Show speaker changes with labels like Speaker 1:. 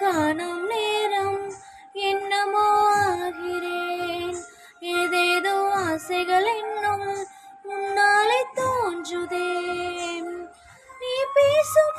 Speaker 1: காணும் நேரம் என்னமோ ஆகிறேன். ஏதேதோ ஆசைகள் என்னுள் முன்னாலே தோன்றுதே. நீ பேசும்